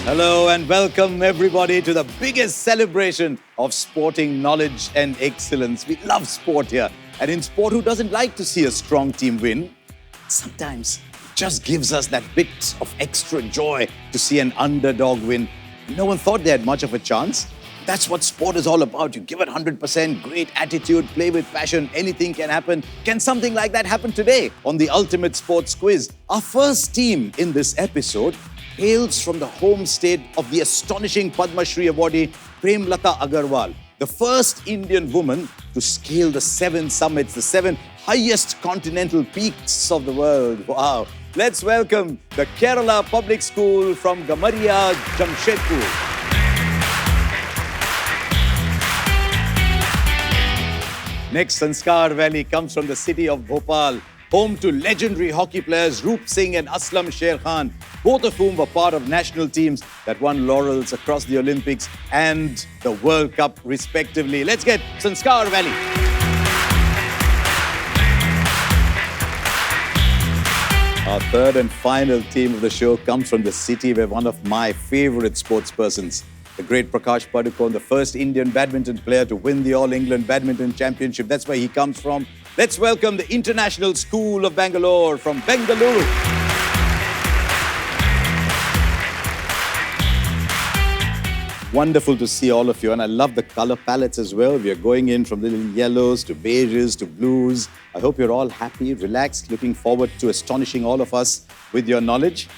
Hello and welcome everybody to the biggest celebration of sporting knowledge and excellence. We love sport here. And in sport, who doesn't like to see a strong team win? Sometimes it just gives us that bit of extra joy to see an underdog win. No one thought they had much of a chance. That's what sport is all about. You give it 100%, great attitude, play with passion, anything can happen. Can something like that happen today on the Ultimate Sports Quiz? Our first team in this episode hails from the home state of the astonishing Padma Shri awardee Premlata Agarwal, the first Indian woman to scale the 7 summits, the 7 highest continental peaks of the world. Wow. Let's welcome the Kerala Public School from Gamharia, Jamshedpur. Next, Sanskaar Valley comes from the city of Bhopal, home to legendary hockey players Roop Singh and Aslam Sher Khan, both of whom were part of national teams that won laurels across the Olympics and the World Cup, respectively. Let's get Sanskaar Valley. Our third and final team of the show comes from the city where one of my favorite sportspersons, the great Prakash Padukone, the first Indian badminton player to win the All England Badminton Championship. That's where he comes from. Let's welcome the International School of Bangalore from Bengaluru. Wonderful to see all of you, and I love the color palettes as well. We are going in from little yellows to beiges to blues. I hope you're all happy, relaxed, looking forward to astonishing all of us with your knowledge.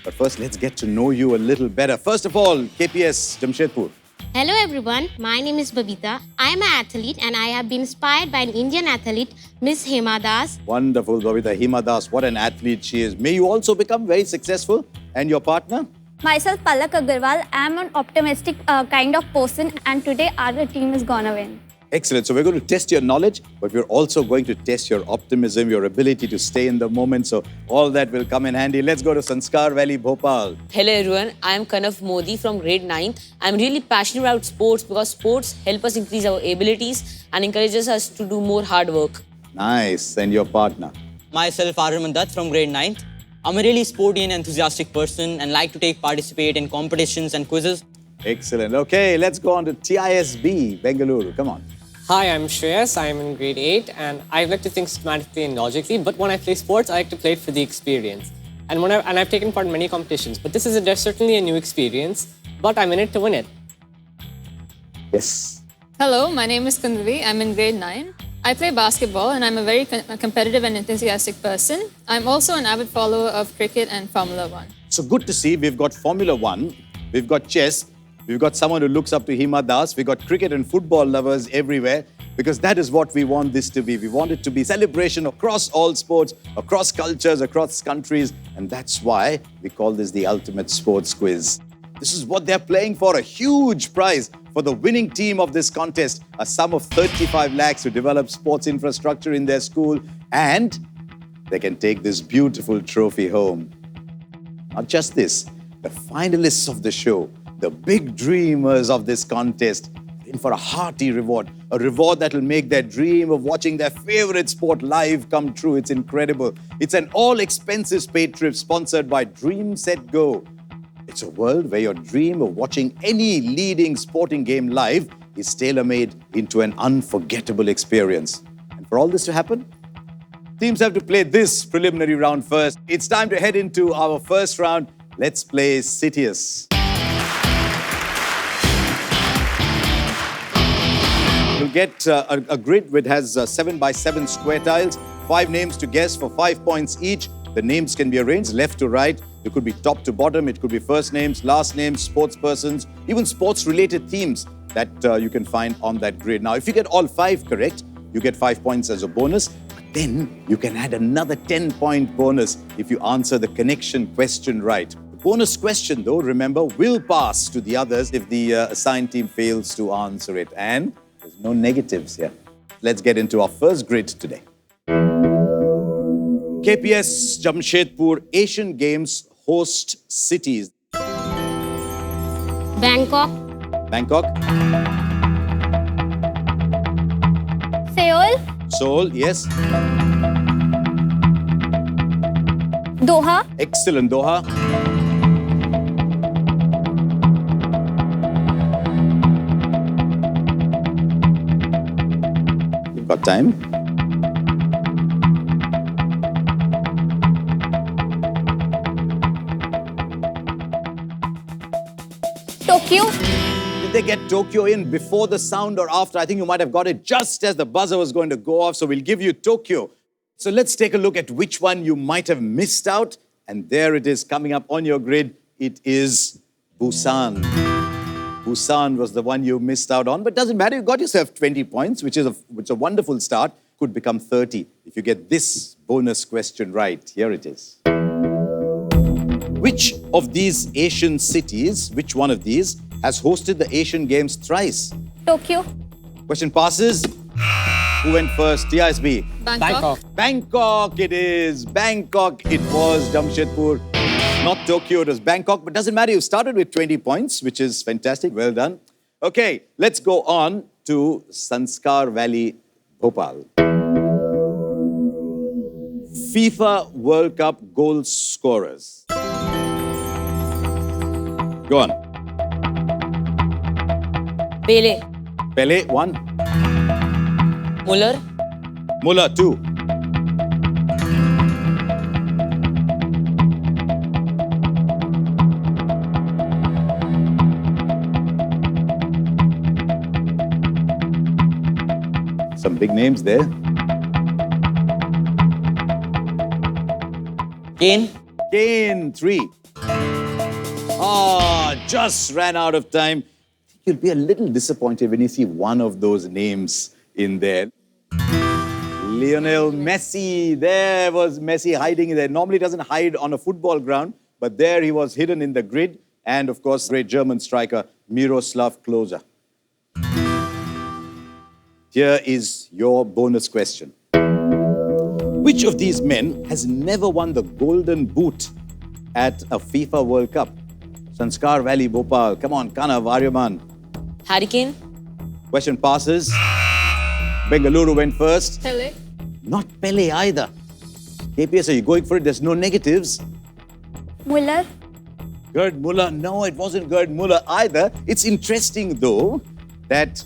But first, let's get to know you a little better. First of all, KPS Jamshedpur. Hello everyone, my name is Babita. I am an athlete and I have been inspired by an Indian athlete, Miss Hema Das. Wonderful, Babita. Hema Das, what an athlete she is. May you also become very successful. And your partner? Myself, Palak Agarwal. I am an optimistic kind of person and today our team is gonna win. Excellent. So we're going to test your knowledge, but we're also going to test your optimism, your ability to stay in the moment. So all that will come in handy. Let's go to Sanskaar Valley, Bhopal. Hello everyone, I am Kanav Modi from grade 9. I am really passionate about sports because sports help us increase our abilities and encourages us to do more hard work. Nice. And your partner? Myself, Arvind Dutt from grade 9th. I'm a really sporty and enthusiastic person and like to participate in competitions and quizzes. Excellent. Okay, let's go on to TISB, Bengaluru. Come on. Hi, I'm Shreyas. I'm in grade 8 and I like to think systematically and logically, but when I play sports, I like to play it for the experience. And I've taken part in many competitions, but this is certainly a new experience, but I'm in it to win it. Yes. Hello, my name is Kundvi. I'm in grade 9. I play basketball and I'm a very competitive and enthusiastic person. I'm also an avid follower of cricket and Formula 1. So good to see. We've got Formula 1, we've got chess, we've got someone who looks up to Hema Das. We've got cricket and football lovers everywhere because that is what we want this to be. We want it to be celebration across all sports, across cultures, across countries. And that's why we call this the Ultimate Sports Quiz. This is what they're playing for, a huge prize for the winning team of this contest, a sum of 35 lakhs to develop sports infrastructure in their school, and they can take this beautiful trophy home. Not just this, the finalists of the show, the big dreamers of this contest, are in for a hearty reward, a reward that will make their dream of watching their favorite sport live come true. It's incredible. It's an all-expenses paid trip sponsored by Dream Set Go. It's a world where your dream of watching any leading sporting game live is tailor-made into an unforgettable experience. And for all this to happen, teams have to play this preliminary round first. It's time to head into our first round. Let's play CITIUS. You'll get a grid which has 7 by 7 square tiles, 5 names to guess for 5 points each. The names can be arranged left to right. It could be top to bottom. It could be first names, last names, sports persons, even sports-related themes that you can find on that grid. Now, if you get all 5 correct, you get 5 points as a bonus. But then you can add another 10-point bonus if you answer the connection question right. The bonus question, though, remember, will pass to the others if the assigned team fails to answer it. And there's no negatives here. Let's get into our first grid today. KPS Jamshedpur Asian Games host cities. Bangkok, Bangkok, Seoul, Seoul, yes. Doha, Excellent, Doha. Got time? Tokyo. Did they get Tokyo in before the sound or after? I think you might have got it just as the buzzer was going to go off, so we'll give you Tokyo. So let's take a look at which one you might have missed out. And there it is coming up on your grid. It is Busan. Busan was the one you missed out on, but doesn't matter. You got yourself 20 points, which is a wonderful start. Could become 30 if you get this bonus question right. Here it is. Which of these Asian cities, which one of these, has hosted the Asian Games thrice? Tokyo. Question passes. Who went first? TISB. Bangkok. Bangkok it is. Bangkok it was. Jamshedpur. Not Tokyo, it was Bangkok. But doesn't matter. You started with 20 points, which is fantastic. Well done. Okay, let's go on to Sanskaar Valley, Bhopal. FIFA World Cup goal scorers. Go on. Pele. Pele, 1. Muller. Muller, 2. Some big names there. Kane. Kane, 3. Just ran out of time. You'll be a little disappointed when you see one of those names in there. Lionel Messi. There was Messi hiding there. Normally doesn't hide on a football ground, but there he was hidden in the grid. And of course, great German striker, Miroslav Klose. Here is your bonus question. Which of these men has never won the Golden Boot at a FIFA World Cup? Sanskaar Valley, Bhopal. Come on, Kana, Varyaman. Harry Kane. Question passes. Bengaluru went first. Pele. Not Pele either. KPS, are you going for it? There's no negatives. Muller. Gerd Muller. No, it wasn't Gerd Muller either. It's interesting, though, that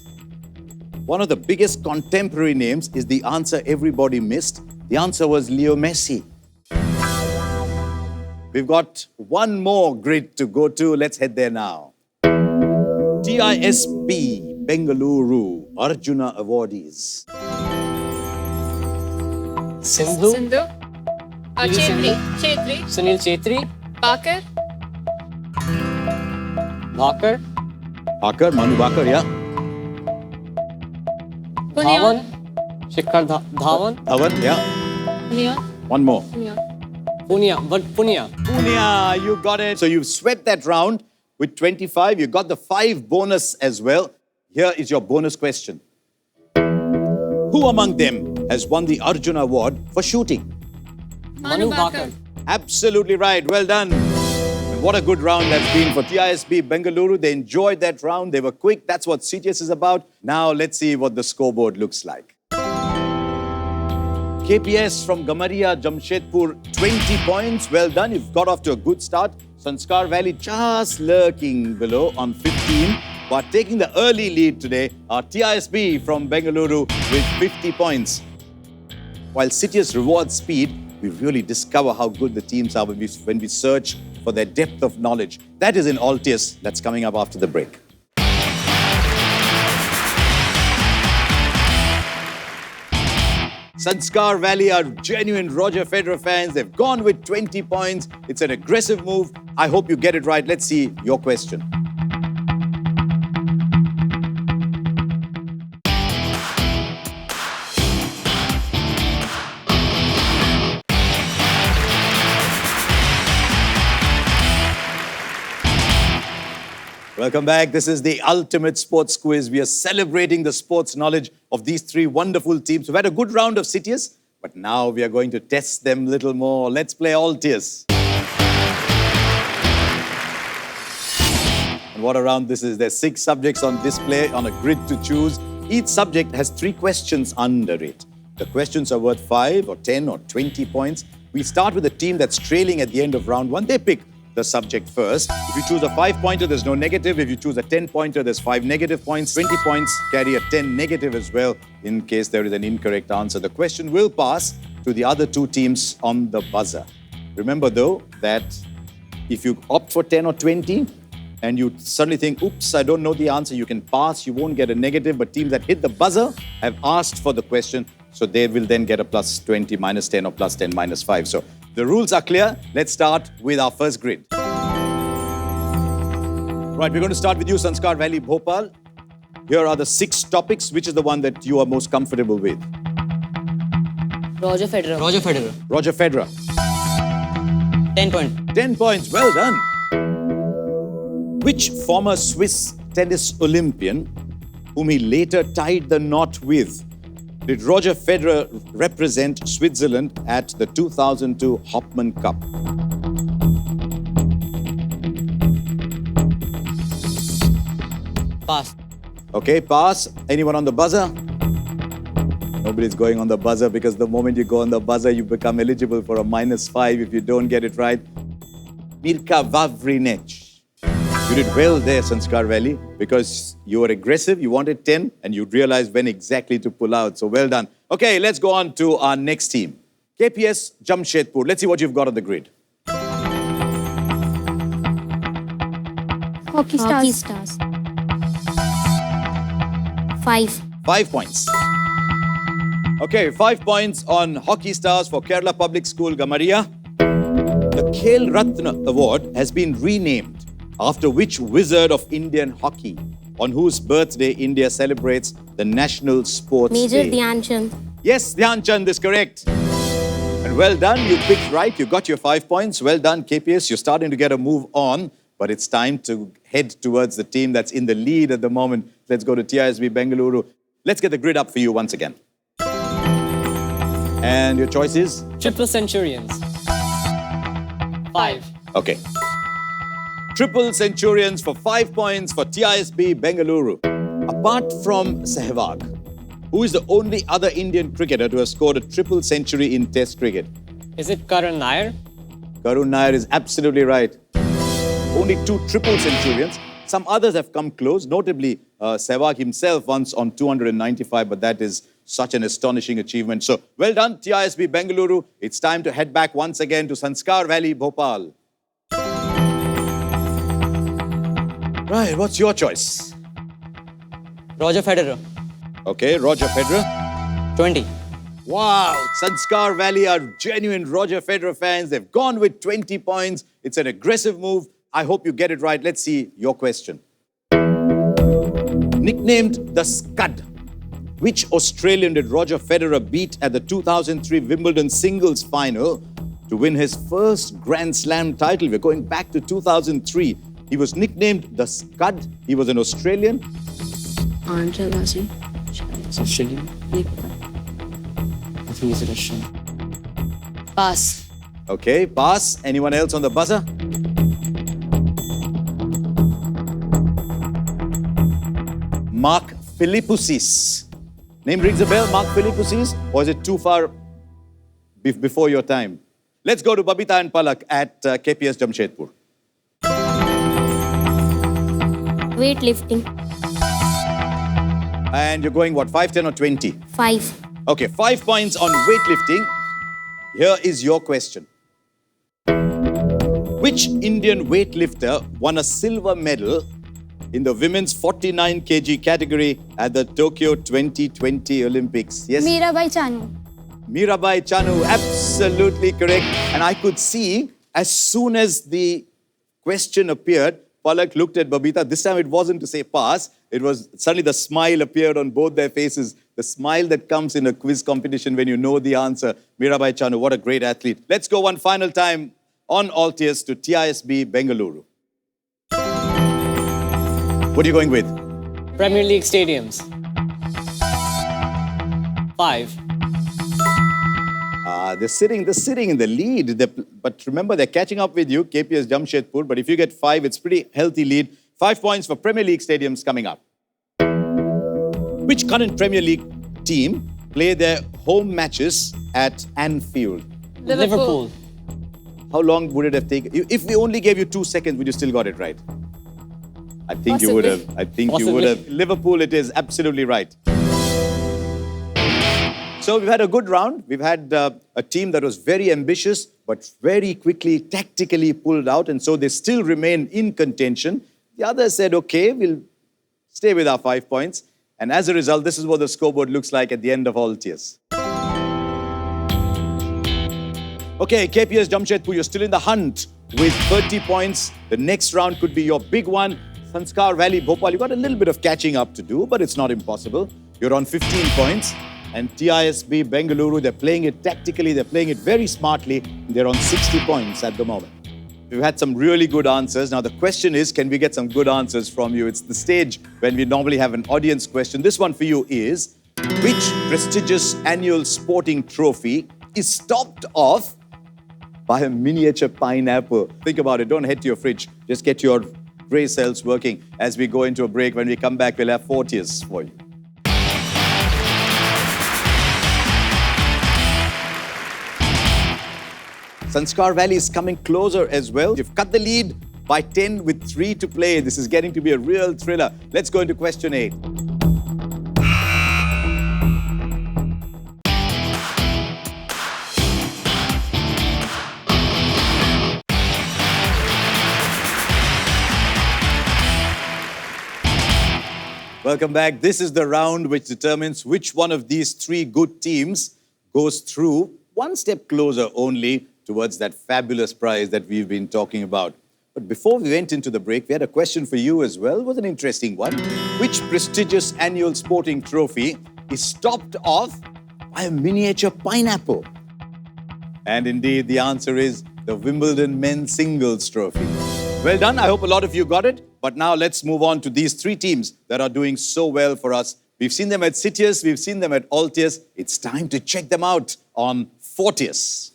one of the biggest contemporary names is the answer everybody missed. The answer was Leo Messi. We've got one more grid to go to. Let's head there now. TISB, Bengaluru, Arjuna awardees. Sindhu. Sindhu. Chetri. Chetri. Sunil Chetri. Parker. Bhakar. Bakar, Manu Bakar, yeah. Dhawan. Shikhar Dhawan. Dhawan, yeah. Punia. One more. Punia. Punia, you got it. So you've swept that round with 25. You got the 5 bonus as well. Here is your bonus question. Who among them has won the Arjuna Award for shooting? Manu Bhakar. Absolutely right. Well done. And what a good round that's been for TISB Bengaluru. They enjoyed that round. They were quick. That's what CITIUS is about. Now let's see what the scoreboard looks like. KPS from Gamharia, Jamshedpur, 20 points. Well done. You've got off to a good start. Sanskaar Valley just lurking below on 15. But taking the early lead today are TISB from Bengaluru with 50 points. While CITIUS rewards speed, we really discover how good the teams are when we search for their depth of knowledge. That is in ALTIUS. That's coming up after the break. Sanskaar Valley are genuine Roger Federer fans. They've gone with 20 points. It's an aggressive move. I hope you get it right. Let's see your question. Welcome back. This is the ultimate sports quiz. We are celebrating the sports knowledge of these 3 wonderful teams. We've had a good round of CITIUS, but now we are going to test them a little more. Let's play ALTIUS. And what a round this is. There's 6 subjects on display on a grid to choose. Each subject has 3 questions under it. The questions are worth 5 or 10 or 20 points. We start with the team that's trailing at the end of round 1. They pick the subject first. If you choose a 5-pointer, there's no negative. If you choose a 10-pointer, there's 5 negative points. 20 points carry a 10 negative as well in case there is an incorrect answer. The question will pass to the other two teams on the buzzer. Remember though that if you opt for 10 or 20 and you suddenly think, oops, I don't know the answer, you can pass, you won't get a negative, but teams that hit the buzzer have asked for the question, so they will then get a plus 20, minus 10 or plus 10, minus 5. So the rules are clear. Let's start with our first grid. Right, we're going to start with you, Sanskaar Valley, Bhopal. Here are the 6 topics. Which is the one that you are most comfortable with? Roger Federer. Roger Federer. Roger Federer. 10 points. 10 points, well done. Which former Swiss tennis Olympian, whom he later tied the knot with, did Roger Federer represent Switzerland at the 2002 Hopman Cup? Pass. Okay, pass. Anyone on the buzzer? Nobody's going on the buzzer because the moment you go on the buzzer, you become eligible for a minus 5 if you don't get it right. Mirka Vavrinec. You did well there, Sanskaar Valley, because you were aggressive, you wanted 10, and you realized when exactly to pull out. So well done. Okay, let's go on to our next team. KPS Jamshedpur. Let's see what you've got on the grid. Hockey stars. Hockey stars. 5. 5 points. Okay, 5 points on Hockey Stars for Kerala Public School, Gamharia. The Khel Ratna Award has been renamed after which wizard of Indian hockey, on whose birthday India celebrates the National Sports Major Day? Dhyan Chand. Yes, Dhyan Chand is correct. And well done, you picked right, you got your 5 points. Well done, KPS, you're starting to get a move on, but it's time to head towards the team that's in the lead at the moment. Let's go to TISB Bengaluru. Let's get the grid up for you once again. And your choice is? Triple Centurions. 5. Okay. Triple Centurions for 5 points for TISB Bengaluru. Apart from Sehwag, who is the only other Indian cricketer to have scored a triple century in Test cricket? Is it Karan Nair? Karun Nair is absolutely right. Only 2 triple centurions. Some others have come close, notably Sehwag himself once on 295, but that is such an astonishing achievement. So, well done, TISB Bengaluru. It's time to head back once again to Sanskaar Valley, Bhopal. Right, what's your choice? Roger Federer. Okay, Roger Federer. 20. Wow, Sanskaar Valley are genuine Roger Federer fans. They've gone with 20 points. It's an aggressive move. I hope you get it right. Let's see your question. Nicknamed the Scud, which Australian did Roger Federer beat at the 2003 Wimbledon singles final to win his first Grand Slam title? We're going back to 2003. He was nicknamed the Scud. He was an Australian. Australian. I think he's Russian. Pass. Okay, pass. Anyone else on the buzzer? Mark Philippoussis. Name rings a bell, Mark Philippoussis? Or is it too far before your time? Let's go to Babita and Palak at KPS Jamshedpur. Weightlifting. And you're going what, 5, 10 or 20? 5. Okay, 5 points on weightlifting. Here is your question. Which Indian weightlifter won a silver medal in the women's 49 kg category at the Tokyo 2020 Olympics? Yes? Mirabai Chanu. Mirabai Chanu, absolutely correct. And I could see as soon as the question appeared, Palak looked at Babita. This time it wasn't to say pass. It was suddenly the smile appeared on both their faces. The smile that comes in a quiz competition when you know the answer. Mirabai Chanu, what a great athlete. Let's go one final time on ALTIUS to TISB Bengaluru. What are you going with? Premier League stadiums. 5. They're sitting in the lead. But remember, they're catching up with you, KPS Jamshedpur. But if you get 5, it's pretty healthy lead. 5 points for Premier League stadiums coming up. Which current Premier League team play their home matches at Anfield? Liverpool. How long would it have taken? If we only gave you 2 seconds, would you still got it right? I think you would have. I think you would have. Liverpool, it is absolutely right. So we've had a good round. We've had a team that was very ambitious, but very quickly, tactically pulled out. And so they still remain in contention. The others said, okay, we'll stay with our 5 points. And as a result, this is what the scoreboard looks like at the end of ALTIUS. Okay, KPS Jamshedpur, you're still in the hunt with 30 points. The next round could be your big one. Sanskaar Valley, Bhopal, you've got a little bit of catching up to do, but it's not impossible. You're on 15 points. And TISB, Bengaluru, they're playing it tactically, they're playing it very smartly. They're on 60 points at the moment. We've had some really good answers. Now the question is, can we get some good answers from you? It's the stage when we normally have an audience question. This one for you is, which prestigious annual sporting trophy is topped off by a miniature pineapple? Think about it, don't head to your fridge. Just get your brain cells working as we go into a break. When we come back, we'll have FORTIUS for you. Sanskaar Valley is coming closer as well. You've cut the lead by 10 with 3 to play. This is getting to be a real thriller. Let's go into question 8. Welcome back. This is the round which determines which one of these 3 good teams goes through one step closer only towards that fabulous prize that we've been talking about. But before we went into the break, we had a question for you as well. It was an interesting one. Which prestigious annual sporting trophy is topped off by a miniature pineapple? And indeed, the answer is the Wimbledon Men's Singles Trophy. Well done. I hope a lot of you got it. But now let's move on to these 3 teams that are doing so well for us. We've seen them at CITIUS, we've seen them at ALTIUS. It's time to check them out on FORTIUS.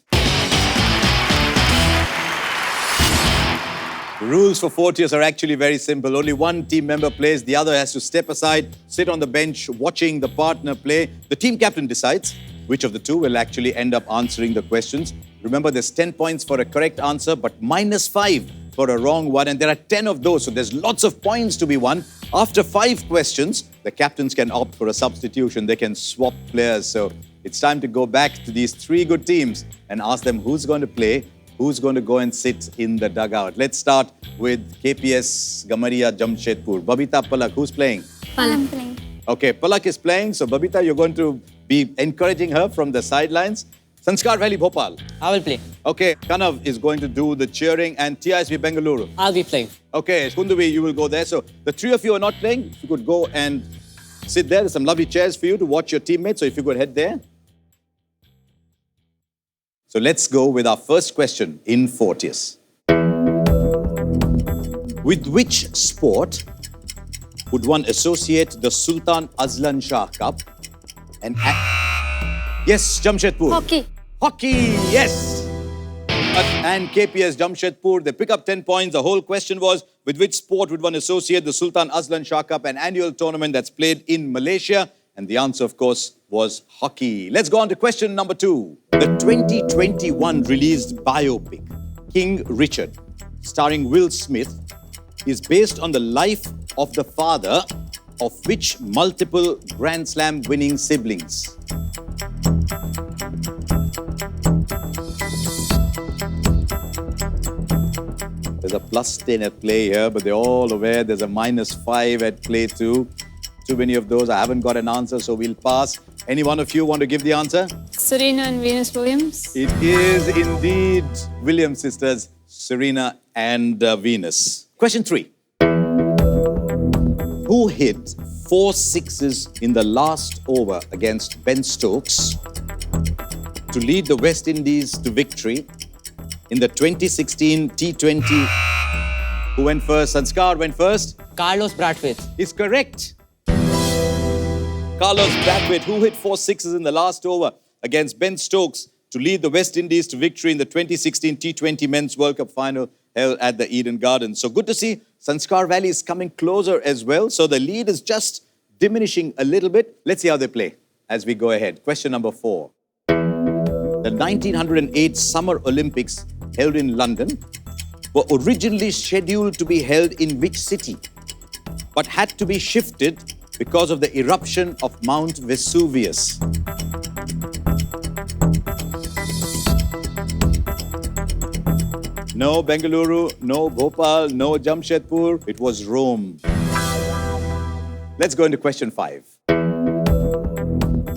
The rules for FORTIUS are actually very simple. Only one team member plays, the other has to step aside, sit on the bench watching the partner play. The team captain decides which of the 2 will actually end up answering the questions. Remember, there's 10 points for a correct answer, but -5 for a wrong one. And there are 10 of those, so there's lots of points to be won. After 5 questions, the captains can opt for a substitution. They can swap players. So it's time to go back to these 3 good teams and ask them who's going to play, who's going to go and sit in the dugout. Let's start with KPS Gamharia Jamshedpur. Babita, Palak, who's playing? I'm playing. Okay, Palak is playing. So Babita, you're going to be encouraging her from the sidelines. Sanskaar Valley, Bhopal. I will play. Okay, Kanav is going to do the cheering, and TISB Bengaluru. I'll be playing. Okay, Kunduvi, you will go there. So the 3 of you are not playing. If you could go and sit there. There's some lovely chairs for you to watch your teammates. So if you could head there. So let's go with our first question in FORTIUS. With which sport would one associate the Sultan Azlan Shah Cup and... Yes, Jamshedpur. Hockey. Hockey, yes. And KPS Jamshedpur, they pick up 10 points. The whole question was, with which sport would one associate the Sultan Azlan Shah Cup, an annual tournament that's played in Malaysia? And the answer, of course, was hockey. Let's go on to question number 2. The 2021 released biopic, King Richard, starring Will Smith, is based on the life of the father of which multiple Grand Slam winning siblings? There's a +10 at play here, but they're all aware there's a -5 at play too. Too many of those. I haven't got an answer, so we'll pass. Any one of you want to give the answer? Serena and Venus Williams. It is indeed Williams sisters, Serena and Venus. Question 3. Who hit 4 sixes in the last over against Ben Stokes to lead the West Indies to victory in the 2016 T20? Who went first? Sanskaar went first. Carlos Bradford. Is correct. Carlos Bradford, who hit 4 sixes in the last over against Ben Stokes to lead the West Indies to victory in the 2016 T20 Men's World Cup final held at the Eden Gardens. So good to see Sanskaar Valley is coming closer as well. So the lead is just diminishing a little bit. Let's see how they play as we go ahead. Question number 4. The 1908 Summer Olympics held in London, were originally scheduled to be held in which city, but had to be shifted because of the eruption of Mount Vesuvius? No Bengaluru, no Bhopal, no Jamshedpur. It was Rome. Let's go into question 5.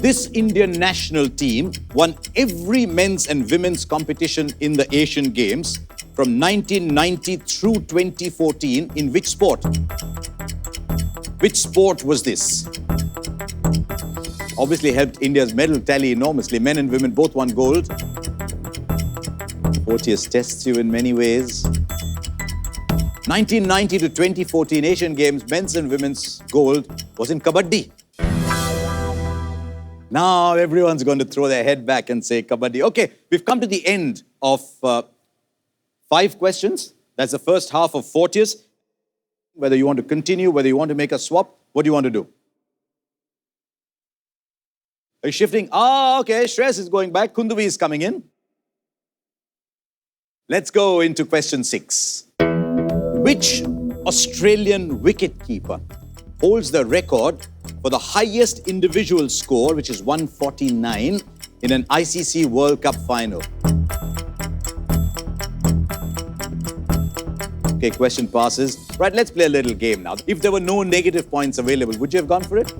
This Indian national team won every men's and women's competition in the Asian Games from 1990 through 2014 in which sport? Which sport was this? Obviously helped India's medal tally enormously. Men and women both won gold. Fortius tests you in many ways. 1990 to 2014 Asian Games, men's and women's gold was in Kabaddi. Now everyone's going to throw their head back and say Kabaddi. Okay, we've come to the end of 5 questions. That's the first half of Fortius. Whether you want to continue, whether you want to make a swap, what do you want to do? Are you shifting? Okay, Shreyas is going back. Kundavi is coming in. Let's go into question 6. Which Australian wicketkeeper holds the record for the highest individual score, which is 149, in an ICC World Cup final? Okay, question passes. Right, let's play a little game now. If there were no negative points available, would you have gone for it?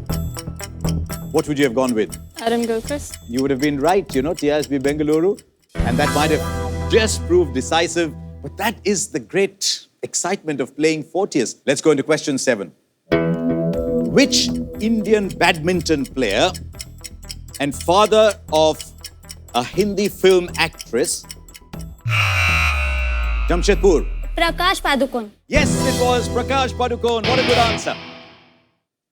What would you have gone with? Adam Gilchrist. You would have been right, you know, TISB Bengaluru. And that might have just proved decisive. But that is the great excitement of playing Fortius. Let's go into question 7. Which Indian badminton player and father of a Hindi film actress? Jamshedpur. Prakash Padukone. Yes, it was Prakash Padukone. What a good answer.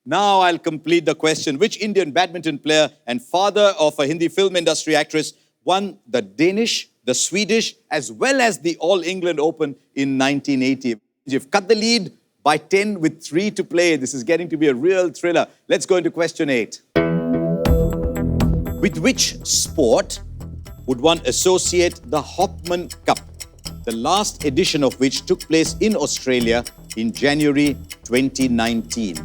Now I'll complete the question. Which Indian badminton player and father of a Hindi film industry actress won the Danish, the Swedish, as well as the All England Open in 1980? You've cut the lead by 10 with 3 to play. This is getting to be a real thriller. Let's go into question 8. With which sport would one associate the Hopman Cup, the last edition of which took place in Australia in January 2019?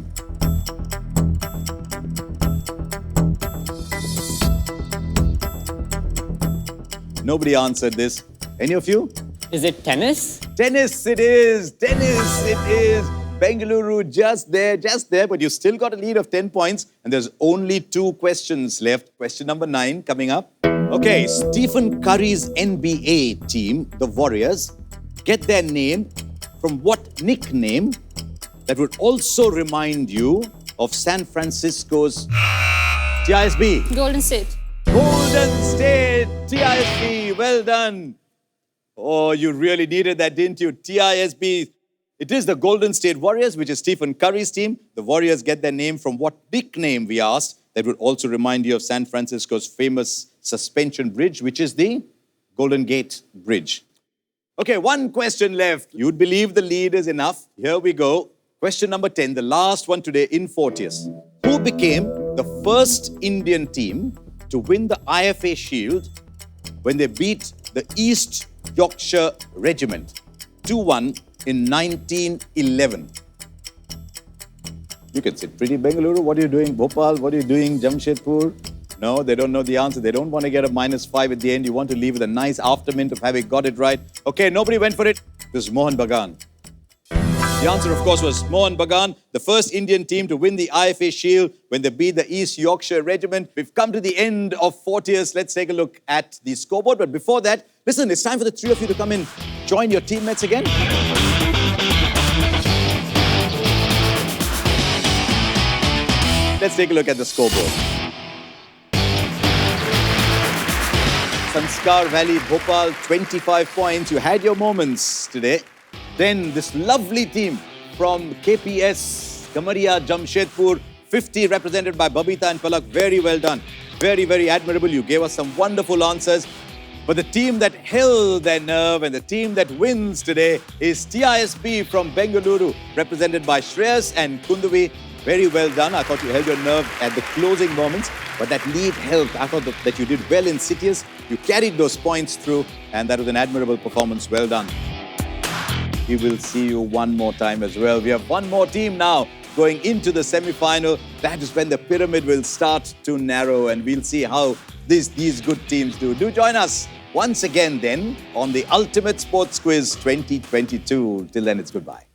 Nobody answered this. Any of you? Is it tennis? Tennis it is. Tennis it is. Bengaluru just there, but you still got a lead of 10 points and there's only 2 questions left. Question number 9 coming up. Okay, Stephen Curry's NBA team, the Warriors, get their name from what nickname that would also remind you of San Francisco's TISB? Golden State. Golden State, TISB, well done. Oh, you really needed that, didn't you? TISB. It is the Golden State Warriors, which is Stephen Curry's team. The Warriors get their name from what nickname, we asked, that would also remind you of San Francisco's famous suspension bridge, which is the Golden Gate Bridge. Okay, 1 question left. You'd believe the lead is enough. Here we go. Question number 10, the last one today in Fortius. Who became the first Indian team to win the IFA Shield when they beat the East Yorkshire Regiment 2-1 in 1911? You can sit pretty. Bengaluru, what are you doing? Bhopal, what are you doing? Jamshedpur? No, they don't know the answer. They don't want to get a -5 at the end. You want to leave with a nice aftermint of having got it right. Okay, nobody went for it. This is Mohan Bagan. The answer, of course, was Mohan Bagan, the first Indian team to win the IFA Shield when they beat the East Yorkshire Regiment. We've come to the end of Fortius. Let's take a look at the scoreboard. But before that, listen, it's time for the 3 of you to come in. Join your teammates again. Let's take a look at the scoreboard. Sanskaar Valley, Bhopal, 25 points. You had your moments today. Then this lovely team from KPS, Gamharia, Jamshedpur, 50 represented by Babita and Palak. Very well done. Very, very admirable. You gave us some wonderful answers. But the team that held their nerve and the team that wins today is TISB from Bengaluru, represented by Shreyas and Kundavi. Very well done. I thought you held your nerve at the closing moments, but that lead helped. I thought that you did well in CITIUS. You carried those points through, and that was an admirable performance. Well done. We will see you one more time as well. We have one more team now going into the semi-final. That is when the pyramid will start to narrow, and we'll see how these good teams do. Do join us once again then on the Ultimate Sports Quiz 2022. Till then, it's goodbye.